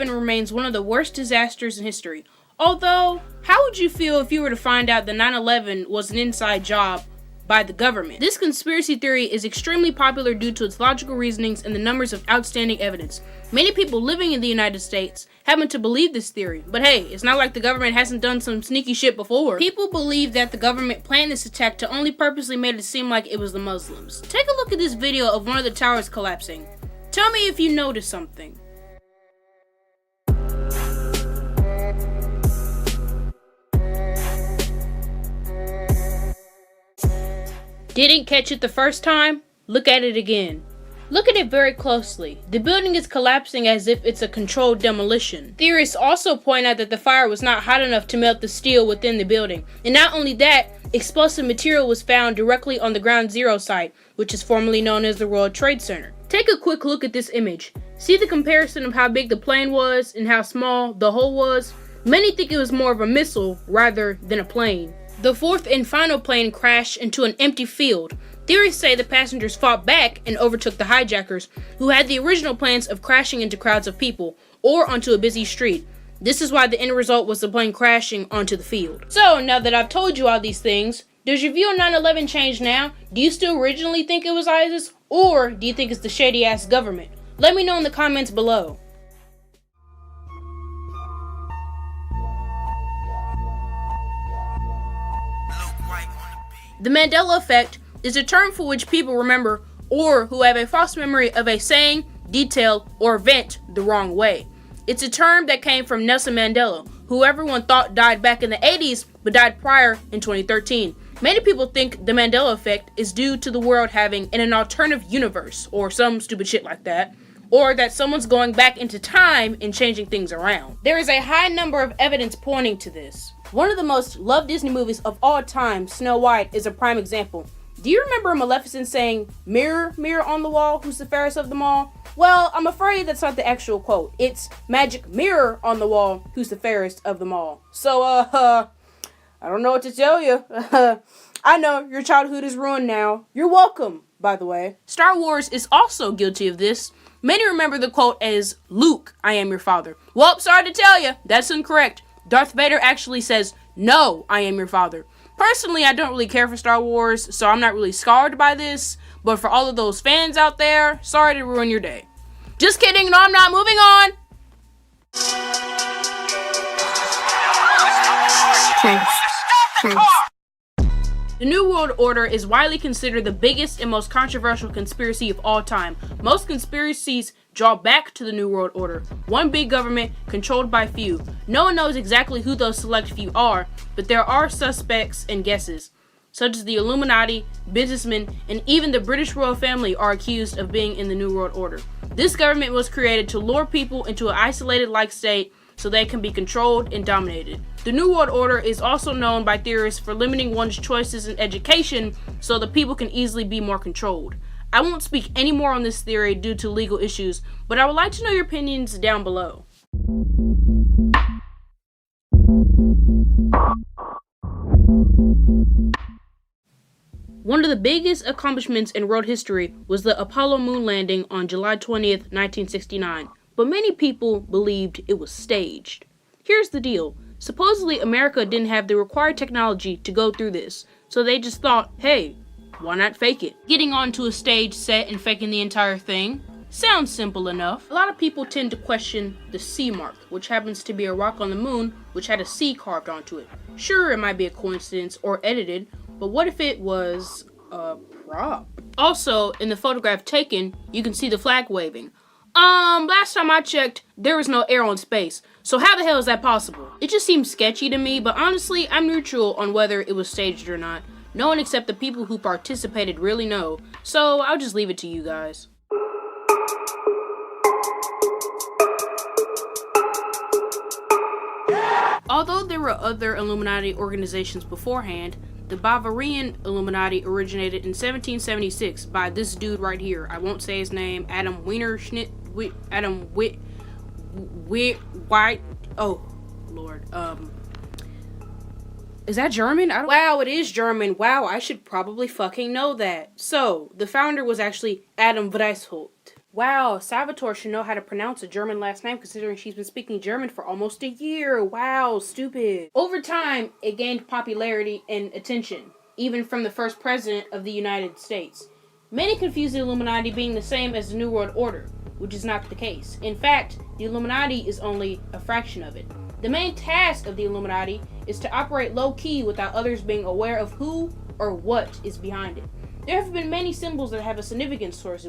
Remains one of the worst disasters in history. Although, how would you feel if you were to find out that 9/11 was an inside job by the government? This conspiracy theory is extremely popular due to its logical reasonings and the numbers of outstanding evidence. Many people living in the United States happen to believe this theory, but hey, it's not like the government hasn't done some sneaky shit before. People believe that the government planned this attack to only purposely make it seem like it was the Muslims. Take a look at this video of one of the towers collapsing. Tell me if you notice something. Didn't catch it the first time? Look at it again. Look at it very closely. The building is collapsing as if it's a controlled demolition. Theorists also point out that the fire was not hot enough to melt the steel within the building. And not only that, explosive material was found directly on the Ground Zero site, which is formerly known as the World Trade Center. Take a quick look at this image. See the comparison of how big the plane was and how small the hole was? Many think it was more of a missile rather than a plane. The fourth and final plane crashed into an empty field. Theorists say the passengers fought back and overtook the hijackers, who had the original plans of crashing into crowds of people or onto a busy street. This is why the end result was the plane crashing onto the field. So, now that I've told you all these things, does your view on 9/11 change now? Do you still originally think it was ISIS, or do you think it's the shady-ass government? Let me know in the comments below. The Mandela effect is a term for which people remember or who have a false memory of a saying, detail, or event the wrong way. It's a term that came from Nelson Mandela, who everyone thought died back in the 80s but died prior in 2013. Many people think the Mandela effect is due to the world having an alternative universe or some stupid shit like that, or that someone's going back into time and changing things around. There is a high number of evidence pointing to this. One of the most loved Disney movies of all time, Snow White, is a prime example. Do you remember Maleficent saying, "Mirror, mirror on the wall, who's the fairest of them all"? Well, I'm afraid that's not the actual quote. It's "Magic mirror on the wall, who's the fairest of them all." So, I don't know what to tell you. I know, your childhood is ruined now. You're welcome, by the way. Star Wars is also guilty of this. Many remember the quote as, "Luke, I am your father." Well, sorry to tell you, that's incorrect. Darth Vader actually says, "No, I am your father." Personally, I don't really care for Star Wars, so I'm not really scarred by this, but for all of those fans out there, sorry to ruin your day. Just kidding, no I'm not, moving on! The New World Order is widely considered the biggest and most controversial conspiracy of all time. Most conspiracies draw back to the New World Order, one big government controlled by few. No one knows exactly who those select few are, but there are suspects and guesses, such as the Illuminati, businessmen, and even the British royal family are accused of being in the New World Order. This government was created to lure people into an isolated-like state so they can be controlled and dominated. The New World Order is also known by theorists for limiting one's choices in education so that people can easily be more controlled. I won't speak any more on this theory due to legal issues, but I would like to know your opinions down below. One of the biggest accomplishments in world history was the Apollo moon landing on July 20th, 1969, but many people believed it was staged. Here's the deal. Supposedly, America didn't have the required technology to go through this, so they just thought, hey, why not fake it? Getting onto a stage set and faking the entire thing sounds simple enough. A lot of people tend to question the C mark, which happens to be a rock on the moon which had a C carved onto it. Sure, it might be a coincidence or edited, but what if it was a prop? Also, in the photograph taken, you can see the flag waving. Last time I checked, there was no air on space, so how the hell is that possible? It just seems sketchy to me, but honestly, I'm neutral on whether it was staged or not. No one except the people who participated really know, so I'll just leave it to you guys. Although there were other Illuminati organizations beforehand, the Bavarian Illuminati originated in 1776 by this dude right here. I won't say his name. Adam Wienerschnitt. Adam White. Oh, Lord. Is that German? Wow, it is German. Wow, I should probably fucking know that. So, the founder was actually Adam Weishaupt. Wow, Salvatore should know how to pronounce a German last name considering she's been speaking German for almost a year. Wow, stupid. Over time, it gained popularity and attention, even from the first president of the United States. Many confuse the Illuminati being the same as the New World Order, which is not the case. In fact, the Illuminati is only a fraction of it. The main task of the Illuminati is to operate low-key without others being aware of who or what is behind it. There have been many symbols that have a significance towards it.